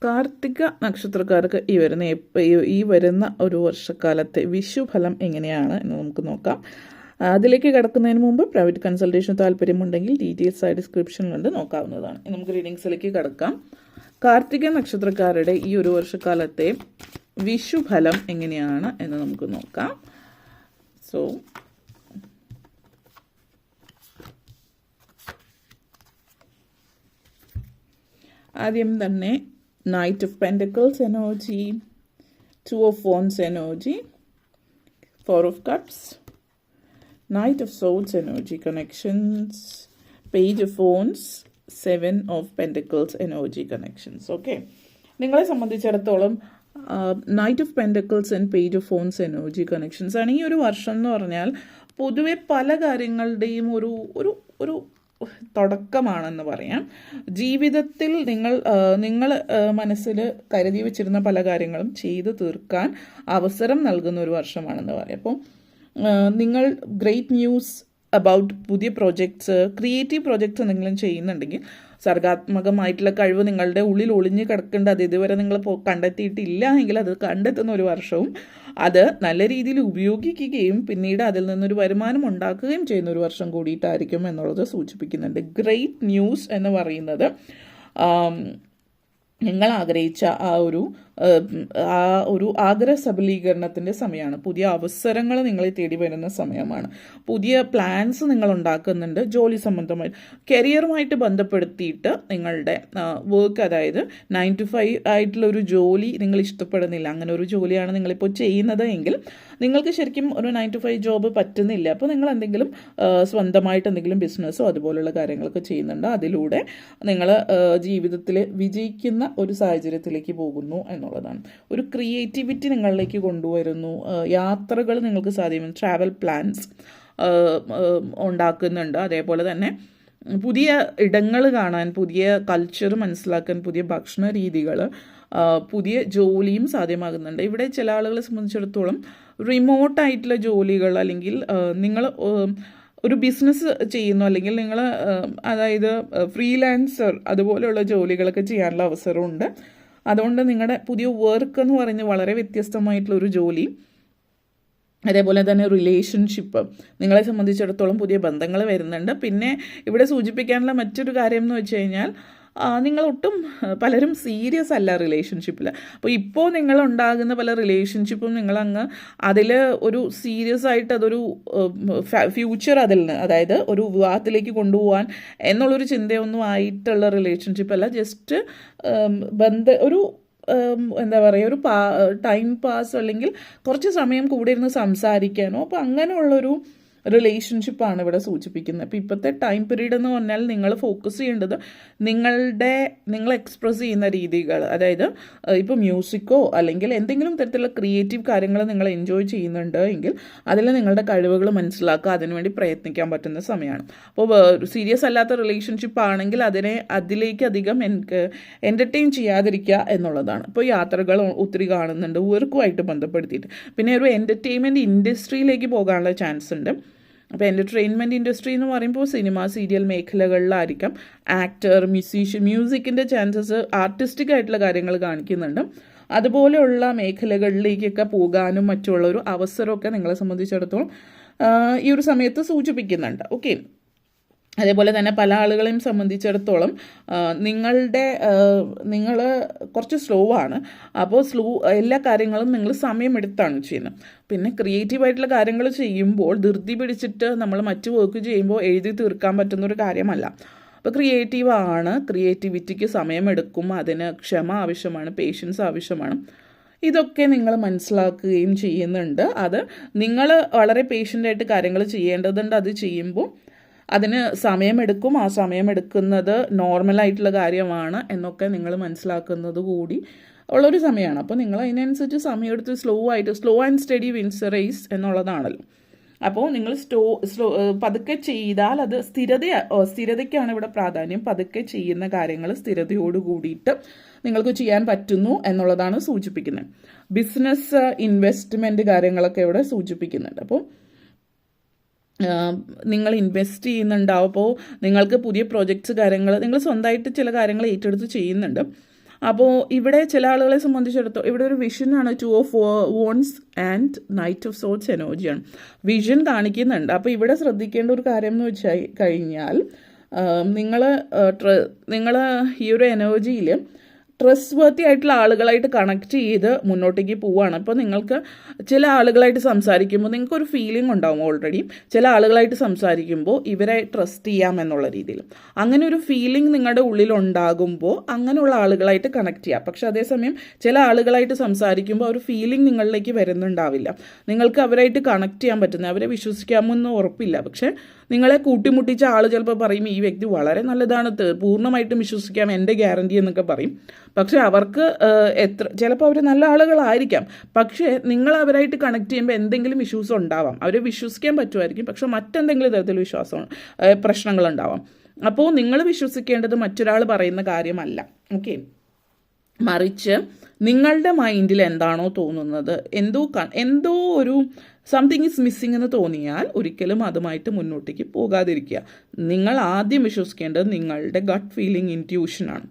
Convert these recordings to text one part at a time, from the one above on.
കാർത്തിക നക്ഷത്രക്കാർക്ക് ഈ വരുന്ന ഒരു വർഷക്കാലത്തെ വിഷുഫലം എങ്ങനെയാണ് എന്ന് നമുക്ക് നോക്കാം. അതിലേക്ക് കിടക്കുന്നതിന് മുമ്പ് പ്രൈവറ്റ് കൺസൾട്ടേഷൻ താല്പര്യമുണ്ടെങ്കിൽ ഡീറ്റെയിൽസ് ആയി ഡിസ്ക്രിപ്ഷനിലുണ്ട്, നോക്കാവുന്നതാണ്. നമുക്ക് റീഡിങ്സിലേക്ക് കിടക്കാം. കാർത്തിക നക്ഷത്രക്കാരുടെ ഈ ഒരു വർഷക്കാലത്തെ വിഷുഫലം എങ്ങനെയാണ് എന്ന് നമുക്ക് നോക്കാം. സോ ആദ്യം തന്നെ Knight of Pentacles energy, Two of Wands energy, Four of Cups, Knight of Swords energy connections, Page of Wands, Seven of Pentacles energy connections. Okay, നിങ്ങളെ സംബന്ധിച്ചിടത്തോളം knight of pentacles and page of phones energy connections ആണ്. ഈ ഒരു വർഷം എന്ന് പറഞ്ഞാൽ പൊതുവെ പല കാര്യങ്ങളുടെയും ഒരു തുടക്കമാണെന്ന് പറയാം. ജീവിതത്തിൽ നിങ്ങൾ മനസ്സിൽ കരുതി വെച്ചിരുന്ന പല കാര്യങ്ങളും ചെയ്തു തീർക്കാൻ അവസരം നൽകുന്ന ഒരു വർഷമാണെന്ന് പറയാം. അപ്പോൾ നിങ്ങൾ ഗ്രേറ്റ് ന്യൂസ് അബൌട്ട് പുതിയ പ്രോജക്ട്സ്, ക്രിയേറ്റീവ് പ്രോജക്ട്സ് എന്തെങ്കിലും ചെയ്യുന്നുണ്ടെങ്കിൽ സർഗാത്മകമായിട്ടുള്ള കഴിവ് നിങ്ങളുടെ ഉള്ളിൽ ഒളിഞ്ഞു കിടക്കേണ്ട, അത് ഇതുവരെ നിങ്ങൾ കണ്ടെത്തിയിട്ടില്ല എങ്കിൽ അത് കണ്ടെത്തുന്ന ഒരു വർഷവും അത് നല്ല രീതിയിൽ ഉപയോഗിക്കുകയും പിന്നീട് അതിൽ നിന്നൊരു വരുമാനം ഉണ്ടാക്കുകയും ചെയ്യുന്ന ഒരു വർഷം കൂടിയിട്ടായിരിക്കും എന്നുള്ളത് സൂചിപ്പിക്കുന്നുണ്ട്. ഗ്രേറ്റ് ന്യൂസ് എന്ന് പറയുന്നത് നിങ്ങൾ ആഗ്രഹിച്ച ആ ഒരു ആഗ്രഹ സബലീകരണത്തിൻ്റെ സമയമാണ്. പുതിയ അവസരങ്ങൾ നിങ്ങളെ തേടി വരുന്ന സമയമാണ്. പുതിയ പ്ലാൻസ് നിങ്ങൾ ഉണ്ടാക്കുന്നുണ്ട്. ജോലി സംബന്ധമായി കരിയറുമായിട്ട് ബന്ധപ്പെടുത്തിയിട്ട് നിങ്ങളുടെ വർക്ക്, അതായത് 9 to 5 ആയിട്ടുള്ള ഒരു ജോലി നിങ്ങൾ ഇഷ്ടപ്പെടുന്നില്ല, അങ്ങനെ ഒരു ജോലിയാണ് നിങ്ങളിപ്പോൾ ചെയ്യുന്നത് എങ്കിൽ നിങ്ങൾക്ക് ശരിക്കും ഒരു 9 to 5 ജോബ് പറ്റുന്നില്ല. അപ്പോൾ നിങ്ങൾ എന്തെങ്കിലും സ്വന്തമായിട്ട് എന്തെങ്കിലും ബിസിനസ്സോ അതുപോലുള്ള കാര്യങ്ങളൊക്കെ ചെയ്യുന്നുണ്ട്. അതിലൂടെ നിങ്ങൾ ജീവിതത്തിൽ വിജയിക്കുന്ന ഒരു സാഹചര്യത്തിലേക്ക് പോകുന്നു എന്നുള്ളതാണ്. ഒരു ക്രിയേറ്റിവിറ്റി നിങ്ങളിലേക്ക് കൊണ്ടുവരുന്നു. യാത്രകൾ നിങ്ങൾക്ക് സാധ്യമാണ്. ട്രാവൽ പ്ലാൻസ് ഉണ്ടാക്കുന്നുണ്ട്. അതേപോലെ തന്നെ പുതിയ ഇടങ്ങൾ കാണാൻ, പുതിയ കൾച്ചർ മനസ്സിലാക്കാൻ, പുതിയ ഭക്ഷണ രീതികൾ, പുതിയ ജോലിയും സാധ്യമാകുന്നുണ്ട്. ഇവിടെ ചില ആളുകളെ സംബന്ധിച്ചിടത്തോളം റിമോട്ടായിട്ടുള്ള ജോലികൾ, അല്ലെങ്കിൽ നിങ്ങൾ ഒരു ബിസിനസ് ചെയ്യുന്നു, അല്ലെങ്കിൽ നിങ്ങൾ അതായത് ഫ്രീലാൻസർ അതുപോലെയുള്ള ജോലികളൊക്കെ ചെയ്യാനുള്ള അവസരമുണ്ട്. അതുകൊണ്ട് നിങ്ങളുടെ പുതിയ വർക്ക് എന്ന് പറയുന്നത് വളരെ വ്യത്യസ്തമായിട്ടുള്ളൊരു ജോലി, അതേപോലെ തന്നെ റിലേഷൻഷിപ്പ്, നിങ്ങളെ സംബന്ധിച്ചിടത്തോളം പുതിയ ബന്ധങ്ങൾ വരുന്നുണ്ട്. പിന്നെ ഇവിടെ സൂചിപ്പിക്കാനുള്ള മറ്റൊരു കാര്യം എന്ന് വെച്ച് കഴിഞ്ഞാൽ നിങ്ങളൊട്ടും പലരും സീരിയസ് അല്ല റിലേഷൻഷിപ്പിൽ. അപ്പോൾ ഇപ്പോൾ നിങ്ങളുണ്ടാകുന്ന പല റിലേഷൻഷിപ്പും നിങ്ങളങ്ങ് അതിൽ ഒരു സീരിയസ് ആയിട്ട് അതൊരു ഫ്യൂച്ചർ അതിൽ നിന്ന്, അതായത് ഒരു വിവാഹത്തിലേക്ക് കൊണ്ടുപോകാൻ എന്നുള്ളൊരു ചിന്തയൊന്നും ആയിട്ടുള്ള റിലേഷൻഷിപ്പ് അല്ല. ജസ്റ്റ് ഒരു എന്താ പറയുക, ഒരു ടൈം പാസ്, അല്ലെങ്കിൽ കുറച്ച് സമയം കൂടെ ഇരുന്ന് സംസാരിക്കാനോ, അപ്പോൾ അങ്ങനെയുള്ളൊരു റിലേഷൻഷിപ്പാണ് ഇവിടെ സൂചിപ്പിക്കുന്നത്. അപ്പോൾ ഇപ്പോഴത്തെ ടൈം പീരീഡ് എന്ന് പറഞ്ഞാൽ നിങ്ങൾ ഫോക്കസ് ചെയ്യേണ്ടത് നിങ്ങൾ എക്സ്പ്രസ് ചെയ്യുന്ന രീതികൾ, അതായത് ഇപ്പോൾ മ്യൂസിക്കോ അല്ലെങ്കിൽ എന്തെങ്കിലും തരത്തിലുള്ള ക്രിയേറ്റീവ് കാര്യങ്ങൾ നിങ്ങൾ എൻജോയ് ചെയ്യുന്നുണ്ട് എങ്കിൽ അതിൽ നിങ്ങളുടെ കഴിവുകൾ മനസ്സിലാക്കുക, അതിനുവേണ്ടി പ്രയത്നിക്കാൻ പറ്റുന്ന സമയമാണ്. അപ്പോൾ സീരിയസ് അല്ലാത്ത റിലേഷൻഷിപ്പ് ആണെങ്കിൽ അതിലേക്ക് അധികം എൻ്റർടൈൻ ചെയ്യാതിരിക്കുക എന്നുള്ളതാണ്. ഇപ്പോൾ യാത്രകൾ ഒത്തിരി കാണുന്നുണ്ട് വർക്കുമായിട്ട് ബന്ധപ്പെടുത്തിയിട്ട്. പിന്നെ ഒരു എൻ്റർടൈൻമെൻറ്റ് ഇൻഡസ്ട്രിയിലേക്ക് പോകാനുള്ള ചാൻസ് ഉണ്ട്. അപ്പോൾ എൻ്റർടൈൻമെൻറ്റ് ഇൻഡസ്ട്രി എന്ന് പറയുമ്പോൾ സിനിമ, സീരിയൽ മേഖലകളിലായിരിക്കാം. ആക്ടർ, മ്യൂസീഷ്യൻ, മ്യൂസിക്കിൻ്റെ ചാൻസസ്, ആർട്ടിസ്റ്റിക് ആയിട്ടുള്ള കാര്യങ്ങൾ കാണിക്കുന്നുണ്ട്. അതുപോലെയുള്ള മേഖലകളിലേക്കൊക്കെ പോകാനും മറ്റുള്ളൊരു അവസരമൊക്കെ നിങ്ങളെ സംബന്ധിച്ചിടത്തോളം ഈ ഒരു സമയത്ത് സൂചിപ്പിക്കുന്നുണ്ട്. ഓക്കെ, അതേപോലെ തന്നെ പല ആളുകളെയും സംബന്ധിച്ചിടത്തോളം നിങ്ങൾ കുറച്ച് സ്ലോ ആണ്. അപ്പോൾ എല്ലാ കാര്യങ്ങളും നിങ്ങൾ സമയമെടുത്താണ് ചെയ്യുന്നത്. പിന്നെ ക്രിയേറ്റീവായിട്ടുള്ള കാര്യങ്ങൾ ചെയ്യുമ്പോൾ ധൃതി പിടിച്ചിട്ട് നമ്മൾ മറ്റു വർക്ക് ചെയ്യുമ്പോൾ എഴുതി തീർക്കാൻ പറ്റുന്നൊരു കാര്യമല്ല. അപ്പോൾ ക്രിയേറ്റീവാണ്, ക്രിയേറ്റിവിറ്റിക്ക് സമയമെടുക്കും, അതിന് ക്ഷമ ആവശ്യമാണ്, പേഷ്യൻസ് ആവശ്യമാണ്. ഇതൊക്കെ നിങ്ങൾ മനസ്സിലാക്കുകയും ചെയ്യുന്നുണ്ട്. അത് നിങ്ങൾ വളരെ പേഷ്യൻ്റായിട്ട് കാര്യങ്ങൾ ചെയ്യേണ്ടതുണ്ട്. അത് ചെയ്യുമ്പോൾ അതിന് സമയമെടുക്കും. ആ സമയമെടുക്കുന്നത് നോർമലായിട്ടുള്ള കാര്യമാണ് എന്നൊക്കെ നിങ്ങൾ മനസ്സിലാക്കുന്നത് കൂടി ഉള്ളൊരു സമയമാണ്. അപ്പോൾ നിങ്ങൾ അതിനനുസരിച്ച് സമയമെടുത്ത് slow and steady wins race എന്നുള്ളതാണല്ലോ. അപ്പോൾ നിങ്ങൾ പതുക്കെ ചെയ്താൽ അത് സ്ഥിരതയ്ക്കാണ് ഇവിടെ പ്രാധാന്യം. പതുക്കെ ചെയ്യുന്ന കാര്യങ്ങൾ സ്ഥിരതയോട് കൂടിയിട്ട് നിങ്ങൾക്ക് ചെയ്യാൻ പറ്റുന്നു എന്നുള്ളതാണ് സൂചിപ്പിക്കുന്നത്. ബിസിനസ്, ഇൻവെസ്റ്റ്മെൻറ്റ് കാര്യങ്ങളൊക്കെ ഇവിടെ സൂചിപ്പിക്കുന്നുണ്ട്. അപ്പോൾ നിങ്ങൾ ഇൻവെസ്റ്റ് ചെയ്യുന്നുണ്ടാവും. അപ്പോൾ നിങ്ങൾക്ക് പുതിയ പ്രോജക്ട്സ് കാര്യങ്ങൾ നിങ്ങൾ സ്വന്തമായിട്ട് ചില കാര്യങ്ങൾ ഏറ്റെടുത്ത് ചെയ്യുന്നുണ്ട്. അപ്പോൾ ഇവിടെ ചില ആളുകളെ സംബന്ധിച്ചിടത്തോളം ഇവിടെ ഒരു വിഷനാണ് 2 of Wands and Knight of Swords എനർജിയാണ്. വിഷൻ കാണിക്കുന്നുണ്ട്. അപ്പോൾ ഇവിടെ ശ്രദ്ധിക്കേണ്ട ഒരു കാര്യം എന്ന് വെച്ചാൽ കഴിഞ്ഞാൽ നിങ്ങൾ ഈ ഒരു എനർജിയിൽ ട്രസ്റ്റ് വർത്തി ആയിട്ടുള്ള ആളുകളായിട്ട് കണക്ട് ചെയ്ത് മുന്നോട്ടേക്ക് പോവുകയാണ്. അപ്പോൾ നിങ്ങൾക്ക് ചില ആളുകളായിട്ട് സംസാരിക്കുമ്പോൾ നിങ്ങൾക്കൊരു ഫീലിംഗ് ഉണ്ടാവും ഓൾറെഡി. ചില ആളുകളായിട്ട് സംസാരിക്കുമ്പോൾ ഇവരെ ട്രസ്റ്റ് ചെയ്യാം എന്നുള്ള രീതിയിൽ അങ്ങനെ ഒരു ഫീലിംഗ് നിങ്ങളുടെ ഉള്ളിൽ ഉണ്ടാകുമ്പോൾ അങ്ങനെയുള്ള ആളുകളായിട്ട് കണക്ട് ചെയ്യാം. പക്ഷെ അതേസമയം ചില ആളുകളായിട്ട് സംസാരിക്കുമ്പോൾ ഒരു ഫീലിംഗ് നിങ്ങളിലേക്ക് വരുന്നുണ്ടാവില്ല. നിങ്ങൾക്ക് അവരായിട്ട് കണക്ട് ചെയ്യാൻ പറ്റുന്ന അവരെ വിശ്വസിക്കാമെന്ന് ഉറപ്പില്ല. പക്ഷെ നിങ്ങളെ കൂട്ടിമുട്ടിച്ച ആൾ ചിലപ്പോൾ പറയും ഈ വ്യക്തി വളരെ നല്ലതാണ്, പൂർണ്ണമായിട്ടും വിശ്വസിക്കാം, എൻ്റെ ഗ്യാരണ്ടി എന്നൊക്കെ പറയും. പക്ഷെ അവർക്ക് ചിലപ്പോൾ അവർ നല്ല ആളുകളായിരിക്കാം. പക്ഷേ നിങ്ങൾ അവരായിട്ട് കണക്ട് ചെയ്യുമ്പോൾ എന്തെങ്കിലും ഇഷ്യൂസ് ഉണ്ടാവാം. അവരെ വിശ്വസിക്കാൻ പറ്റുമായിരിക്കും, പക്ഷെ മറ്റെന്തെങ്കിലും തരത്തിൽ പ്രശ്നങ്ങളുണ്ടാവാം. അപ്പോൾ നിങ്ങൾ വിശ്വസിക്കേണ്ടത് മറ്റൊരാൾ പറയുന്ന കാര്യമല്ല. ഓക്കെ, മറിച്ച് നിങ്ങളുടെ മൈൻഡിൽ എന്താണോ തോന്നുന്നത്, എന്തോ ഒരു സംതിങ് ഈസ് മിസ്സിങ് എന്ന് തോന്നിയാൽ ഒരിക്കലും അതുമായിട്ട് മുന്നോട്ടേക്ക് പോകാതിരിക്കുക. നിങ്ങൾ ആദ്യം വിശ്വസിക്കേണ്ടത് നിങ്ങളുടെ ഗട്ട് ഫീലിംഗ്, ഇൻറ്റ്യൂഷനാണ്.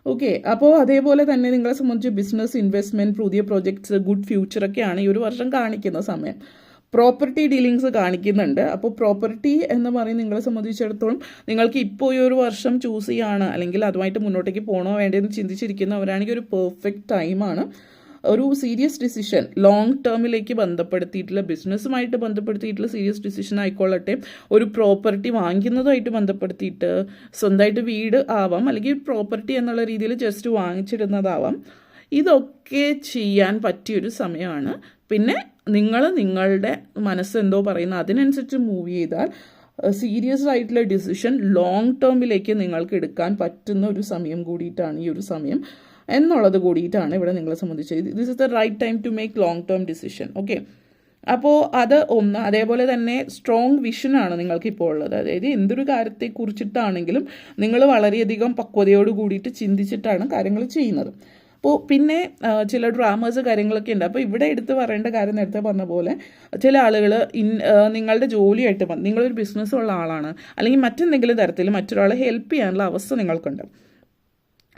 ഓക്കെ, അപ്പോൾ അതേപോലെ തന്നെ നിങ്ങളെ സംബന്ധിച്ച് ബിസിനസ്, ഇൻവെസ്റ്റ്മെൻറ്റ്, പുതിയ പ്രോജക്ട്സ്, ഗുഡ് ഫ്യൂച്ചറൊക്കെയാണ് ഈ ഒരു വർഷം കാണിക്കുന്ന സമയം. പ്രോപ്പർട്ടി ഡീലിങ്സ് കാണിക്കുന്നുണ്ട്. അപ്പോൾ പ്രോപ്പർട്ടി എന്ന് പറയും നിങ്ങളെ സംബന്ധിച്ചിടത്തോളം നിങ്ങൾക്ക് ഇപ്പോൾ ഈ ഒരു വർഷം ചൂസ് ചെയ്യാണ് അല്ലെങ്കിൽ അതുമായിട്ട് മുന്നോട്ടേക്ക് പോകണോ വേണ്ടതെന്ന് ചിന്തിച്ചിരിക്കുന്നവരാണെങ്കിൽ ഒരു പെർഫെക്റ്റ് ടൈമാണ്. ഒരു സീരിയസ് ഡിസിഷൻ, ലോങ് ടേമിലേക്ക് ബന്ധപ്പെടുത്തിയിട്ടുള്ള ബിസിനസ്സുമായിട്ട് ബന്ധപ്പെടുത്തിയിട്ടുള്ള സീരിയസ് ഡിസിഷൻ ആയിക്കൊള്ളട്ടെ, ഒരു പ്രോപ്പർട്ടി വാങ്ങിക്കുന്നതുമായിട്ട് ബന്ധപ്പെടുത്തിയിട്ട് സ്വന്തമായിട്ട് വീട് ആവാം, അല്ലെങ്കിൽ പ്രോപ്പർട്ടി എന്നുള്ള രീതിയിൽ ജസ്റ്റ് വാങ്ങിച്ചിടുന്നതാവാം. ഇതൊക്കെ ചെയ്യാൻ പറ്റിയൊരു സമയമാണ്. പിന്നെ നിങ്ങളുടെ മനസ്സെന്തോ പറയുന്ന അതിനനുസരിച്ച് മൂവ് ചെയ്താൽ സീരിയസ് ആയിട്ടുള്ള ഡിസിഷൻ ലോങ് ടേമിലേക്ക് നിങ്ങൾക്ക് എടുക്കാൻ പറ്റുന്ന ഒരു സമയം കൂടിയിട്ടാണ് ഈ ഒരു സമയം എന്നുള്ളത് കൂടിയിട്ടാണ് ഇവിടെ നിങ്ങളെ സംബന്ധിച്ച് this is the right time to make long term decision. Okay, അപ്പോൾ അത് ഒന്ന്. അതേപോലെ തന്നെ സ്ട്രോങ് വിഷനാണ് നിങ്ങൾക്കിപ്പോൾ ഉള്ളത്. അതായത് എന്തൊരു കാര്യത്തെക്കുറിച്ചിട്ടാണെങ്കിലും നിങ്ങൾ വളരെയധികം പക്വതയോട് കൂടിയിട്ട് ചിന്തിച്ചിട്ടാണ് കാര്യങ്ങൾ ചെയ്യുന്നത്. അപ്പോൾ പിന്നെ ചില ഡ്രാമേഴ്സ് കാര്യങ്ങളൊക്കെ ഉണ്ട്. അപ്പോൾ ഇവിടെ എടുത്ത് പറയേണ്ട കാര്യം നേരത്തെ പറഞ്ഞ പോലെ ചില ആളുകൾ നിങ്ങളുടെ ജോലിയായിട്ട് നിങ്ങളൊരു ബിസിനസ്സുള്ള ആളാണ്, അല്ലെങ്കിൽ മറ്റെന്തെങ്കിലും തരത്തിൽ മറ്റൊരാളെ ഹെൽപ്പ് ചെയ്യാനുള്ള അവസ്ഥ നിങ്ങൾക്കുണ്ട്.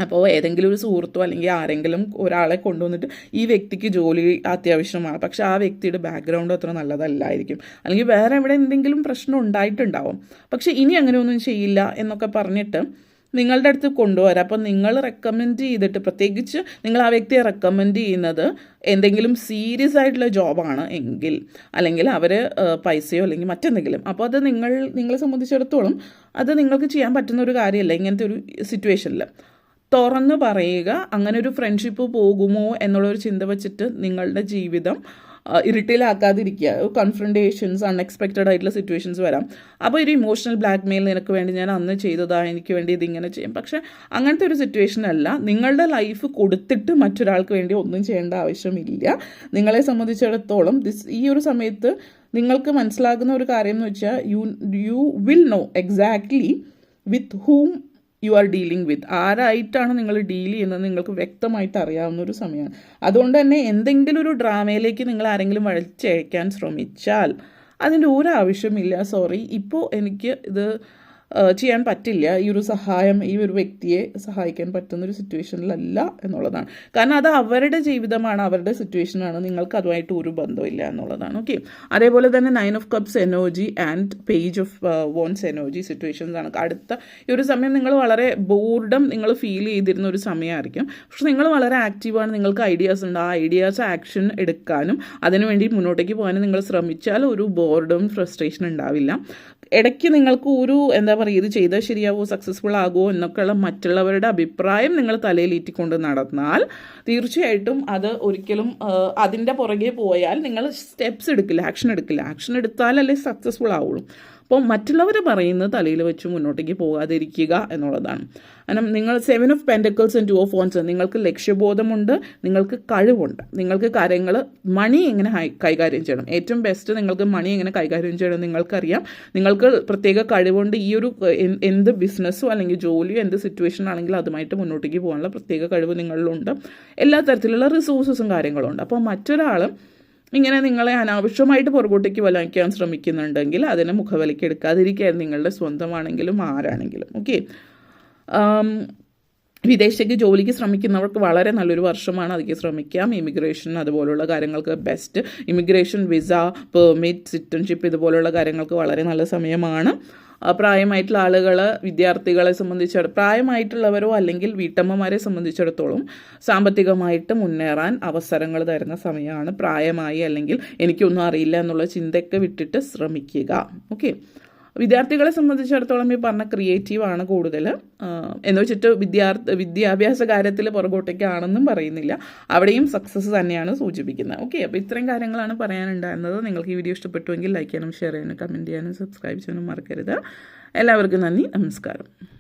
അപ്പോൾ ഏതെങ്കിലും ഒരു സുഹൃത്തോ അല്ലെങ്കിൽ ആരെങ്കിലും ഒരാളെ കൊണ്ടുവന്നിട്ട് ഈ വ്യക്തിക്ക് ജോലി അത്യാവശ്യമാണ്, പക്ഷെ ആ വ്യക്തിയുടെ ബാക്ക്ഗ്രൗണ്ട് അത്ര നല്ലതല്ലായിരിക്കും, അല്ലെങ്കിൽ വേറെ എവിടെ എന്തെങ്കിലും പ്രശ്നം ഉണ്ടായിട്ടുണ്ടാവും, പക്ഷെ ഇനി അങ്ങനെയൊന്നും ചെയ്യില്ല എന്നൊക്കെ പറഞ്ഞിട്ട് നിങ്ങളുടെ അടുത്ത് കൊണ്ടുവരാം. അപ്പം നിങ്ങൾ റെക്കമെൻഡ് ചെയ്തിട്ട്, പ്രത്യേകിച്ച് നിങ്ങൾ ആ വ്യക്തിയെ റെക്കമെൻഡ് ചെയ്യുന്നത് എന്തെങ്കിലും സീരിയസ് ആയിട്ടുള്ള ജോബാണ് എങ്കിൽ, അല്ലെങ്കിൽ അവർ പൈസയോ അല്ലെങ്കിൽ മറ്റെന്തെങ്കിലും, അപ്പോൾ അത് നിങ്ങളെ സംബന്ധിച്ചിടത്തോളം അത് നിങ്ങൾക്ക് ചെയ്യാൻ പറ്റുന്ന ഒരു കാര്യമല്ല. ഇങ്ങനത്തെ ഒരു സിറ്റുവേഷനിൽ തുറന്ന് പറയുക. അങ്ങനെ ഒരു ഫ്രണ്ട്ഷിപ്പ് പോകുമോ എന്നുള്ളൊരു ചിന്ത വെച്ചിട്ട് നിങ്ങളുടെ ജീവിതം ഇറിറ്റേലാക്കാതിരിക്കുക. കൺഫ്രണ്ടേഷൻസ്, അൺഎക്സ്പെക്റ്റഡ് ആയിട്ടുള്ള സിറ്റുവേഷൻസ് വരാം. അപ്പോൾ ഒരു ഇമോഷണൽ ബ്ലാക്ക് മെയിൽ, നിനക്ക് വേണ്ടി ഞാൻ അന്ന് ചെയ്തതാണ്, എനിക്ക് വേണ്ടി ഇതിങ്ങനെ ചെയ്യും. പക്ഷേ അങ്ങനത്തെ ഒരു സിറ്റുവേഷൻ അല്ല. നിങ്ങളുടെ ലൈഫ് കൊടുത്തിട്ട് മറ്റൊരാൾക്ക് വേണ്ടി ഒന്നും ചെയ്യേണ്ട ആവശ്യമില്ല. നിങ്ങളെ സംബന്ധിച്ചിടത്തോളം ഈ ഒരു സമയത്ത് നിങ്ങൾക്ക് മനസ്സിലാകുന്ന ഒരു കാര്യം എന്ന് വെച്ചാൽ you will know exactly with whom you are dealing with. ആരായിട്ടാണ് നിങ്ങൾ ഡീൽ ചെയ്യുന്നത് നിങ്ങൾക്ക് വ്യക്തമായിട്ട് അറിയാവുന്ന ഒരു സമയമാണ്. അതുകൊണ്ട് തന്നെ എന്തെങ്കിലും ഒരു ഡ്രാമയിലേക്ക് നിങ്ങൾ ആരെങ്കിലും വലിച്ചഴക്കാൻ ശ്രമിച്ചാൽ അതിൻ്റെ ഒരു ആവശ്യമില്ല. സോറി, ഇപ്പോൾ എനിക്ക് ഇത് ചെയ്യാൻ പറ്റില്ല, ഈ ഒരു സഹായം ഈ ഒരു വ്യക്തിയെ സഹായിക്കാൻ പറ്റുന്നൊരു സിറ്റുവേഷനിലല്ല എന്നുള്ളതാണ്. കാരണം അത് അവരുടെ ജീവിതമാണ്, അവരുടെ സിറ്റുവേഷനാണ്, നിങ്ങൾക്ക് അതുമായിട്ട് ഒരു ബന്ധമില്ല എന്നുള്ളതാണ്. ഓക്കെ, അതേപോലെ തന്നെ 9 of Cups energy and Page of Wands energy situations ആണ്. അടുത്ത ഈ ഒരു സമയം നിങ്ങൾ വളരെ ബോർഡം നിങ്ങൾ ഫീൽ ചെയ്തിരുന്ന ഒരു സമയമായിരിക്കും. പക്ഷെ നിങ്ങൾ വളരെ ആക്റ്റീവാണ്, നിങ്ങൾക്ക് ഐഡിയാസ് ഉണ്ട്. ആ ഐഡിയാസ് ആക്ഷൻ എടുക്കാനും അതിനുവേണ്ടി മുന്നോട്ടേക്ക് പോകാനും നിങ്ങൾ ശ്രമിച്ചാൽ ഒരു ബോർഡും ഫ്രസ്ട്രേഷൻ ഉണ്ടാവില്ല. ഇടയ്ക്ക് നിങ്ങൾക്ക് ഒരു എന്താ പറയുക, ഇത് ചെയ്താൽ ശരിയാവോ, സക്സസ്ഫുൾ ആകുമോ എന്നൊക്കെയുള്ള മറ്റുള്ളവരുടെ അഭിപ്രായം നിങ്ങൾ തലയിലേറ്റിക്കൊണ്ട് നടന്നാൽ തീർച്ചയായിട്ടും അത് ഒരിക്കലും അതിൻ്റെ പുറകെ പോയാൽ നിങ്ങൾ സ്റ്റെപ്സ് എടുക്കില്ല, ആക്ഷൻ എടുത്താലല്ലേ സക്സസ്ഫുൾ ആവുള്ളൂ. അപ്പോൾ മറ്റുള്ളവർ പറയുന്നത് തലയിൽ വെച്ച് മുന്നോട്ടേക്ക് പോകാതിരിക്കുക എന്നുള്ളതാണ്. കാരണം നിങ്ങൾ 7 of Pentacles and 2 of Wands, നിങ്ങൾക്ക് ലക്ഷ്യബോധമുണ്ട്, നിങ്ങൾക്ക് കഴിവുണ്ട്, നിങ്ങൾക്ക് കാര്യങ്ങൾ മണി എങ്ങനെ കൈകാര്യം ചെയ്യണം, ഏറ്റവും ബെസ്റ്റ് നിങ്ങൾക്ക് മണി എങ്ങനെ കൈകാര്യം ചെയ്യണം നിങ്ങൾക്കറിയാം. നിങ്ങൾക്ക് പ്രത്യേക കഴിവുണ്ട്. ഈ ഒരു എന്ത് ബിസിനസ്സോ അല്ലെങ്കിൽ ജോലിയോ എന്ത് സിറ്റുവേഷൻ ആണെങ്കിലും അതുമായിട്ട് മുന്നോട്ടേക്ക് പോകാനുള്ള പ്രത്യേക കഴിവ് നിങ്ങളിലുണ്ട്. എല്ലാ തരത്തിലുള്ള റിസോഴ്സസും കാര്യങ്ങളും ഉണ്ട്. അപ്പോൾ മറ്റൊരാൾ ഇങ്ങനെ നിങ്ങളെ അനാവശ്യമായിട്ട് പുറകോട്ടേക്ക് വലിക്കാൻ ശ്രമിക്കുന്നുണ്ടെങ്കിൽ അതിനെ മുഖവിലയ്ക്ക് എടുക്കാതിരിക്കുക. നിങ്ങളുടെ സ്വന്തമാണെങ്കിലും ആരാണെങ്കിലും. ഓക്കെ, വിദേശത്തേക്ക് ജോലിക്ക് ശ്രമിക്കുന്നവർക്ക് വളരെ നല്ലൊരു വർഷമാണ്. അതിലേക്ക് ശ്രമിക്കാം. ഇമിഗ്രേഷൻ അതുപോലുള്ള കാര്യങ്ങൾക്ക് best. Immigration, visa, permit, citizenship ഇതുപോലുള്ള കാര്യങ്ങൾക്ക് വളരെ നല്ല സമയമാണ്. പ്രായമായിട്ടുള്ള ആളുകൾ, വിദ്യാർത്ഥികളെ പ്രായമായിട്ടുള്ളവരോ അല്ലെങ്കിൽ വീട്ടമ്മമാരെ സംബന്ധിച്ചിടത്തോളം സാമ്പത്തികമായിട്ട് മുന്നേറാൻ അവസരങ്ങൾ തരുന്ന സമയമാണ്. പ്രായമായി അല്ലെങ്കിൽ എനിക്കൊന്നും അറിയില്ല എന്നുള്ള ചിന്തയൊക്കെ വിട്ടിട്ട് ശ്രമിക്കുക. ഓക്കെ. വിദ്യാർത്ഥികളെ സംബന്ധിച്ചിടത്തോളം ഈ പറഞ്ഞ ക്രിയേറ്റീവാണ് കൂടുതൽ എന്ന് വെച്ചിട്ട് വിദ്യാഭ്യാസ കാര്യത്തിൽ പുറകോട്ടേക്കാണെന്നും പറയുന്നില്ല. അവിടെയും സക്സസ് തന്നെയാണ് സൂചിപ്പിക്കുന്നത്. ഓക്കെ, അപ്പോൾ ഇത്രയും കാര്യങ്ങളാണ് പറയാനുണ്ടായിരുന്നത്. നിങ്ങൾക്ക് ഈ വീഡിയോ ഇഷ്ടപ്പെട്ടുവെങ്കിൽ ലൈക്ക് ചെയ്യാനും ഷെയർ ചെയ്യാനും കമൻറ്റ് ചെയ്യാനും സബ്സ്ക്രൈബ് ചെയ്യാനും മറക്കരുത്. എല്ലാവർക്കും നന്ദി, നമസ്കാരം.